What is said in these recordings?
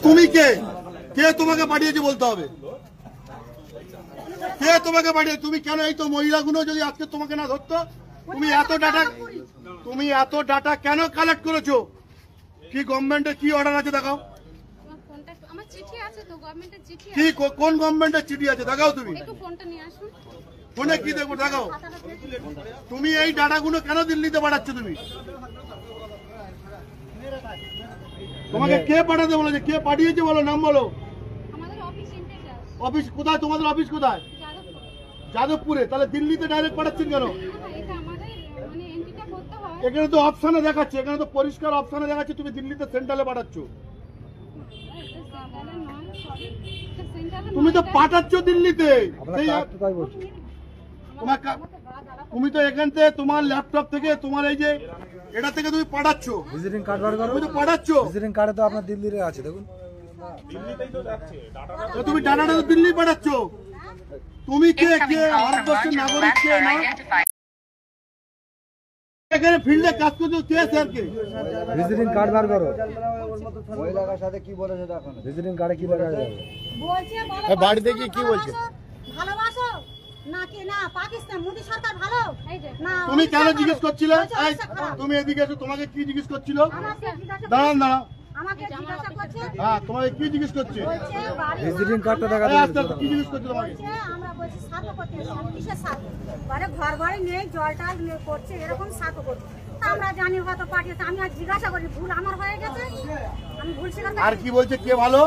তুমি কে কে তোমাকে পাঠিয়েছে বলতে হবে, কে তোমাকে পাঠিয়ে, তুমি কেন এই তো মহিলাগুলো যদি আজকে তোমাকে না ধরতো, তুমি এত ডাটা কেন কালেক্ট করেছো? কি গভর্নমেন্টের কি অর্ডার আছে দেখাও, কি কোন গভর্নমেন্টের চিঠি আছে দেখাও, তুমি ফোনে কি দেখবো দেখাও। তুমি এই ডাটাগুলো কেন দিল্লিতে পাঠাচ্ছ? তোমাকে কে পাঠাতে বলেছে, কে পাঠিয়েছে বলো, নাম বলো। অফিস কোথায় তোমাদের? অফিস কোথায়? যাদবপুরে। তাহলে দিল্লিতে ডাইরেক্ট পাঠাচ্ছেন কেন? এখানে তো অপশনে দেখাচ্ছে, এখানে তো পরিষ্কার অপশনে দেখাচ্ছে তুমি দিল্লিতে সেন্ট্রালে পাঠাচ্ছ। তুমি তো পাঠাচ্ছ দিল্লিতে, তুমি তো এখান থেকে তোমার ল্যাপটপ থেকে তোমার এই যে এটা থেকে তুমি পাঠাচ্ছ, ভিজিটিং কার্ড বার করো, তুমি তো পাঠাচ্ছ। ভিজিটিং কার্ডে তো আপনার দিল্লিতে আছে, দেখুন তুমি ডাটাটা তো দিল্লি পাঠাচ্ছ। তুমি কে কে ভারতবর্ষের নাগরিক কে না? এখানে ফিল্ডে কাজ করছো কে স্যার কে? ভিজিটিং কার্ড বার করো। মহিলার সাথে কি বলেছে দেখো, ভিজিটিং কার্ডে কি লেখা আছে বলছে, বাড়িতে গিয়ে কি বলছে? ভালোবাসো নাকি না পাকিস্তান মোদি সরকার ভালো না? তুমি কেন জিজ্ঞেস করছিলে? তুমি এদিকে এসো, তোমাকে কি জিজ্ঞেস করছিল? দাঁড়ান দাঁড়াও, আমাকে জিজ্ঞাসা করছে। হ্যাঁ তোমাকে কি জিজ্ঞেস করছে? ভিজিটিং কার্ডটা দেখা যাচ্ছে। কি জিজ্ঞেস করছে তোমাকে? আমরা বলছি সাথে করতে, কিসের সাথে? ঘরে ঘর ঘরে নেই, জলটা করছে এরকম সাথে করছে। আমরা জানি হয়তো পাঠিয়েছে, আমি আর জিজ্ঞাসা করি ভুল আমার হয়ে গেছে, আমি ভুল ছিল। আর কি বলছে কে ভালো?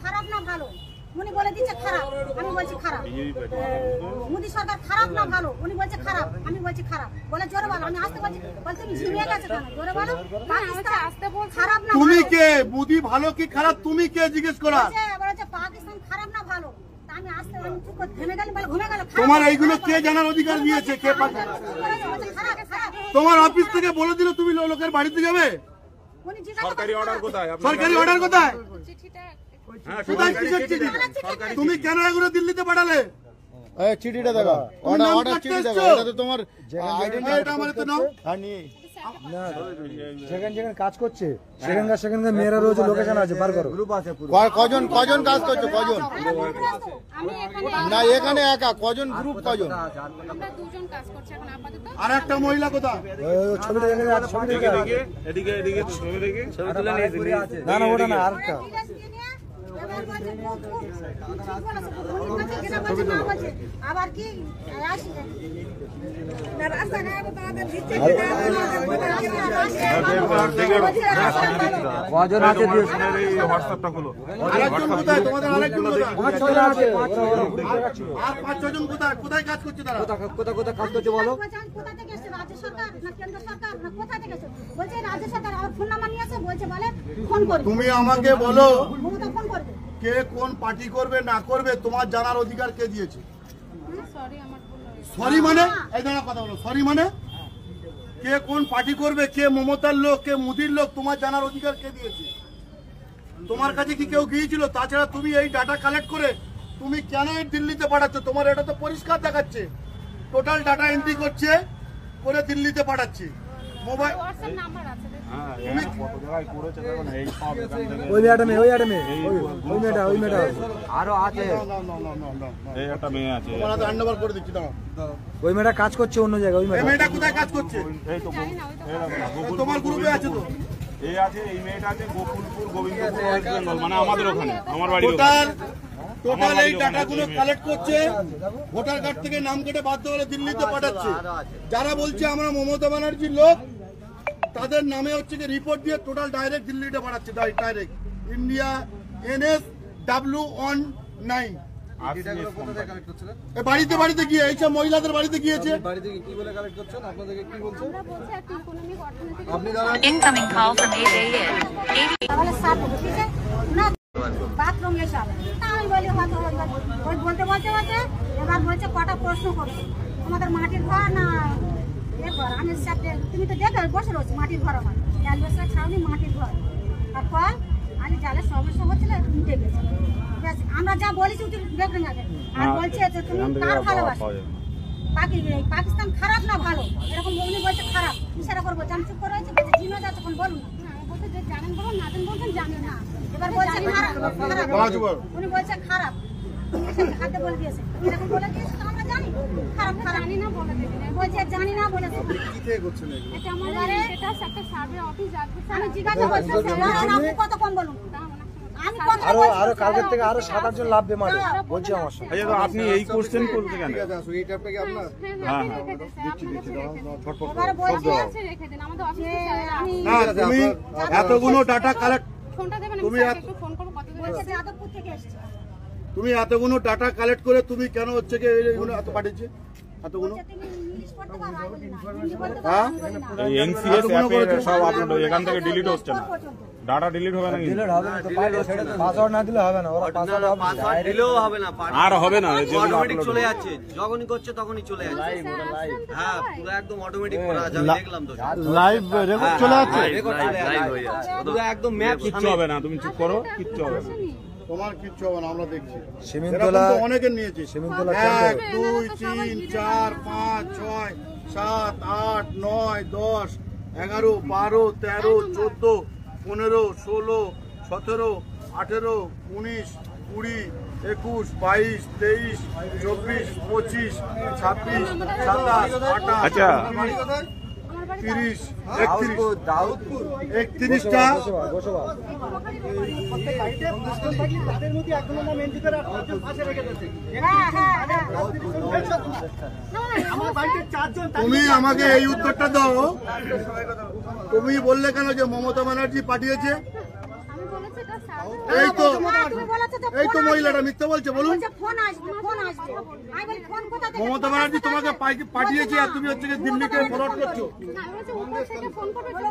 খারাপ না ভালো উনি বলে দিচ্ছে খারাপ, আমি বলছি খারাপ। মোদি সরকার খারাপ না ভালো, উনি বলছে খারাপ, আমি বলছি খারাপ। বলে জোরে বলো, আমি আসতে বলছি, বলতে তুমি ঝিমিয়ে গেছে কেন? জোরে বলো, খারাপ না। তুমি কে? মোদি ভালো কি খারাপ তুমি কে জিজ্ঞেস করা? বলেছে পাকিস্তান খারাপ না ভালো, আমি আসতে আমি চুপ করে ঘেমে গেলাম, বলে ঘুমে গেল। তোমার এইগুলো কে জানার অধিকার দিয়েছে? কে? তোমার অফিস থেকে বলে দিল তুমি লোকের বাড়িতে যাবে? সরকারি অর্ডার কোথায়? সরকারি অর্ডার কোথায়? তুমি কেন এগুলো দিল্লিতে পাঠালে? চিঠিটা দেখো, অর্ডার চিঠি দেখো, এটা তো তোমার এটা আমার তো নাও। যেখানে যেখানে কাজ করছে সেখানকার মেয়েরা রয়েছে, লোকেশন আছে, বার করো। গ্রুপ আছে, কজন কজন কাজ করছো? কজন না এখানে একা? কজন গ্রুপ? কজন? আর একটা মহিলা কোথায়? ছবিটা দেখে আছে, ছবি দেখে এদিকে এদিকে ছবি দেখে ছবি তুলে নিয়ে না না ওটা না, আরেকটা। আবার কি হোয়াটসঅ্যাপটা খুলো। আরেকজন কোথায়? তোমাদের আরেকজন কোথায়? আর 5-6 জন কোথায়? কোথায় কাজ করছে তারা? কোথায় কোথায় কাজ করছে বলো? কোথা থেকে এসেছে? রাজ্য সরকার না কেন্দ্র সরকার না কোথা থেকে এসেছে? বলছে রাজ্য সরকার। আর ফোন নাম্বার নিয়ে আসে, বলছে বলে ফোন করবে। তুমি আমাকে বলো মমতা ফোন করবে। কে কোন পার্টি করবে না করবে তোমার জানার অধিকার কে দিয়েছে? সরি মানে এই দাঁড়া কথা বলো, সরি মানে কে কোন পার্টি করবে, কে মমতার লোক কে মোদির লোক তোমার জানার অধিকার কে দিয়েছে? তোমার কাছে কি কেউ গিয়েছিল? তাছাড়া তুমি এই ডাটা কালেক্ট করে তুমি কেন দিল্লিতে পাঠাচ্ছ? তোমার এটা তো পরিষ্কার দেখাচ্ছে টোটাল ডাটা এন্ট্রি করছে করে দিল্লিতে পাঠাচ্ছে। মোবাইল ওই মেয়েটা মেয়ে, ওই একটা মেয়ে, ওই মেয়েটা, ওই মেয়েটা আরো আছে, এই একটা মেয়ে আছে, তোমার হ্যান্ড ওভার করে দিচ্ছি। দাঁড়াও, ওই মেয়েটা কাজ করছে অন্য জায়গায়। ওই মেয়েটা কোথায় কাজ করছে? এই তো তোমার গ্রুপে আছে তো? এই আছে, এই মেয়েটা আছে গোকুলপুর গোবিন্দপুর ওয়েস্ট বেঙ্গল, মানে আমাদের ওখানে, আমার বাড়ি। টোটাল এই ডাটাগুলো কালেক্ট করছে, ভোটার কার্ড থেকে নাম কেটে বাধ্য হলে দিল্লিতে পাঠাচ্ছে। যারা বলছে আমরা মমতা ব্যানার্জির লোক তাদের নামে হচ্ছে কি রিপোর্ট দিয়ে টোটাল ডাইরেক্ট দিল্লিতে পাঠাচ্ছে, ডাইরেক্ট ইন্ডিয়া NS-19। বাড়িতে বাড়িতে গিয়ে এইসব মহিলাদের বাড়িতে গিয়েছে। বাথরুম এসব আমি বলি ওই বলতে বলতে বলতে এবার বলছে কটা প্রশ্ন করছে, তোমাদের মাটির ঘর না এর ঘর? আমি তুমি তো দেখে বসে রয়েছি, মাটির ঘর আমার অ্যালবেস্টার ছাউনি মাটির ঘর। আর কল আমি জালের সমস্যা হচ্ছিল উঠে গেছে। আমরা যা বলেছি দেখবেন আগে। আর বলছে তুমি কার ভালোবাসো? পাকিস্তান খারাপ না ভালো? আমি চুপ করে আছি, বলছে জিমে যাচ্ছে, কোন বলুন না। আমি বলছি যে জানেন বলুন, না জানেন বলছেন জানি না। এবার বলছে খারাপ, উনি বলছে খারাপ, হাতে বলে দিয়েছে, এরকম বলে দিয়েছে তো আমরা জানি খারাপ, জানি না বলে দিয়েছে, বলছে জানি না বলেছে। কি থেকে করছেন এগুলো? এটা আমাদের এটা একটা সার্ভে অফিস আছে, আমি জিজ্ঞাসা করছি আপনি কত কম বলুন, আমি কত আরো কালকের থেকে আরো 7-8 জন লাভবে মাঠে বলছি আমার সাথে। আচ্ছা, তো আপনি এই কোশ্চেন করতে কেন? এবার বলছে যে আমি না, তুমি এতগুলো ডাটা কালেক্ট ফোনটা দেবেন, তুমি আমি একটু ফোন করব, কত বলছে যাদবপুর থেকে এসেছে। তুমি এতগুলো ডাটা কালেক্ট করে তুমি কেন হচ্ছে কি এইগুলো এত পাঠিয়েছে এতগুলো? তুমি ইংলিশ পড়তে পারো, আমি বলি না, হিন্দি বলতে পারো, হ্যাঁ? আমি বলি না। এই এনসিএস অ্যাপে সব আপলোড হয়ে এখান থেকে ডিলিট হচ্ছে না, ডাটা ডিলিট হবে না কিন্তু। দিলে হবে না তো, পাসওয়ার্ড না দিলে হবে না, ওরা পাসওয়ার্ড পাসওয়ার্ড দিলেও হবে না, আর হবে না, যেগুলো অটোমেটিক upload চলে হবে। যাচ্ছে, যখনই করছে তখনই চলে যাচ্ছে। হ্যাঁ, পুরো একদম অটোমেটিক করা আছে, আমি দেখলাম তো। লাইভ রেকর্ড চলে যাচ্ছে। রেকর্ড চলে যাচ্ছে, পুরো একদম ম্যাপ কিচ্ছু হবে না, তুমি চুপ করো, কিচ্ছু হবে না। তোমার কিচ্ছু হবে না, আমরা দেখছি। সিমিনতলা এরকম তো অনেকের নিয়েছে। সিমিনতলা 1 2 3 4 5 6 7 8 9 10 11 12 13 14 15 16 17 18 19 20 21 22 23 24 25 26 27 28 আচ্ছা। 30 31টা হ্যাঁ হ্যাঁ হ্যাঁ তুমি আমাকে এই উত্তরটা দাও, তুমি বললে কেন যে মমতা ব্যানার্জি পাঠিয়েছে? এই তো এই তো মহিলাটা মিথ্যা বলছে, বলুন। ফোন আসবে, ফোন আসবে, আমি বলি ফোন কোথা থেকে? মমতা ব্যানার্জি তোমাকে পাঠিয়েছে আর তুমি হচ্ছে দিল্লিকে ফরওয়ার্ড করছো।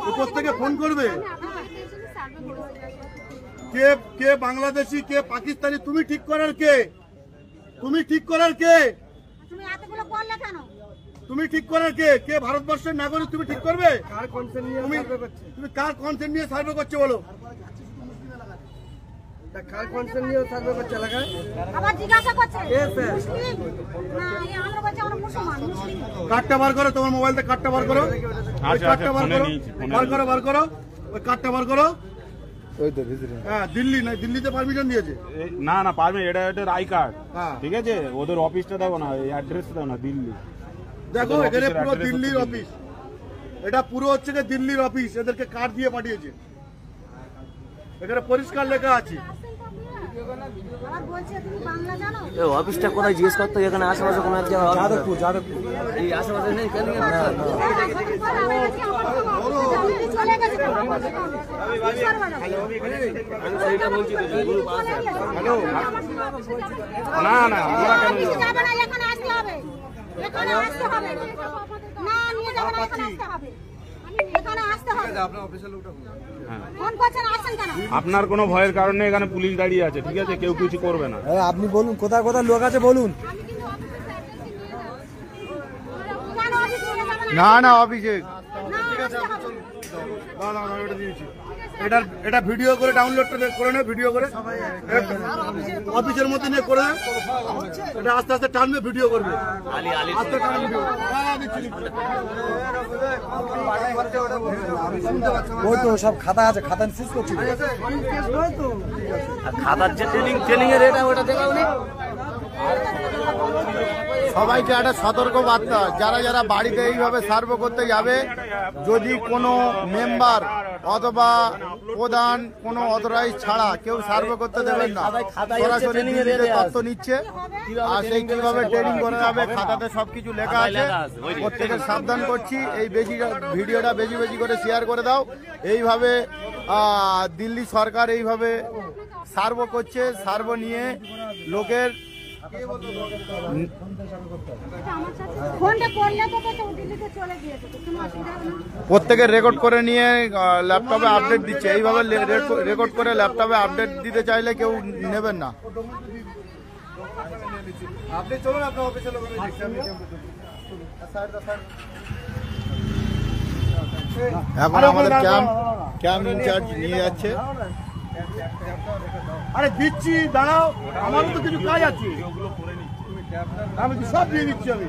উপর থেকে ফোন করবে? কে কে বাংলাদেশি কে পাকিস্তানি তুমি ঠিক করার কে? তুমি ঠিক করার কে? তুমি এতগুলো বললে কেন? তুমি ঠিক করার কে? কে ভারতবর্ষের নাগরিক তুমি ঠিক করবে? তুমি কার কনসেন্ট নিয়ে সার্ভে করছো বলো? আবার জিজ্ঞাসা করছে মুসলিম না, আমরা বলছি আমরা মুসলমান, মুসলিম। কার্ডটা বার করো, তোমার মোবাইল থেকে কার্ডটা বার করো, ওই আচ্ছা, কার্ডটা বার ফোনে করো, নিয়েছি, ফোনে বার করো, ওই কার্ডটা বার করো। ওই তো ভিজিটিং। হ্যাঁ, দিল্লি না, দিল্লিতে পারমিশন দিয়েছে। না না পারবে, এটা এটার আই কার্ড, হ্যাঁ। ঠিক আছে, ওদের অফিসটা দেখো না, এই অ্যাড্রেসটা দেখো না, দিল্লি। দেখো ওদের এখানে অফিসের পুরো address দিল্লির হচ্ছে অফিস, এটা পুরো হচ্ছে গিয়ে দিল্লির অফিস, এদেরকে কার্ড দিয়ে পাঠিয়েছে, এখানে পরিষ্কার লেখা আছে। আবার বলছে তুমি বাংলা জানো? অফিসটা কোথায় জিজ্ঞেস করতে, এখানে আশেপাশে কোনো এক জায়গায় যাদবপুর এই আশেপাশে নেই কেন? দিল্লি চলে গেছে। সেইটা বলছি তো, গ্রুপ আছে। না না আমরা কেন কিছু যাবে না, এখানে আসতে হবে, এখানে আসতে হবে, না নিয়ে যাবে না, এখানে আসতে হবে, এখানে আসতে হবে। ফোন করছেন, আসেন কেন? আপনার কোনো ভয়ের কারণে এখানে পুলিশ দাঁড়িয়ে আছে, ঠিক আছে, কেউ কিছু করবে না। আপনি বলুন কোথায় কোথায় লোক আছে বলুন। কেন অফিস নিয়ে যাবে না? না না অভিষেক, না, আসতে হবে। না, এটা দিয়েছি। এটা ভিডিও করে ডাউনলোড করে নে, ভিডিও করে অফিসের মধ্যে নিয়ে করে নে। এটা আস্তে আস্তে টানবে, ভিডিও করবে, আস্তে টানবে ভিডিও। ওই তো সব খাতা আছে, খাতা শেষ করছি। খাতার যে ট্রেনিং এর এটা ওটা দেখাও নি। সবাইকে একটা সতর্ক বার্তা, যারা যারা বাড়িতে এইভাবে সার্ভে করতে যাবে, যদি কোনো মেম্বার অথবা প্রধান কোনো অথরাইজ ছাড়া কেউ সার্ভে করতে দেবেন না। সরাসরি দিল্লিতে তথ্য নিচ্ছে, আর সেই কিভাবে ট্রেনিং করা যাবে খাতাতে সবকিছু লেখা আছে। প্রত্যেকের সাবধান করছি, এই ভিডিওটা বেশি বেশি করে শেয়ার করে দাও। এইভাবে দিল্লি সরকার এইভাবে সার্ভে করছে, সার্ভে নিয়ে লোকের ফোনটা করলে তো দিল্লিতে চলে গিয়েছে, কোনো অসুবিধা হবে না। প্রত্যেকের রেকর্ড করে নিয়ে ল্যাপটপে আপডেট দিচ্ছে। এইভাবে রেকর্ড করে ল্যাপটপে আপডেট দিতে চাইলে কেউ নেবেন না। আপনি চলুন, আপনার অফিসের লোক এখন আমাদের ক্যাম্প ইনচার্জ নিয়ে যাচ্ছে। আরে দিচ্ছি, দাঁড়াও, আমারও তো কিছু কাজ আছে, আমি সব দিয়ে দিচ্ছি আমি।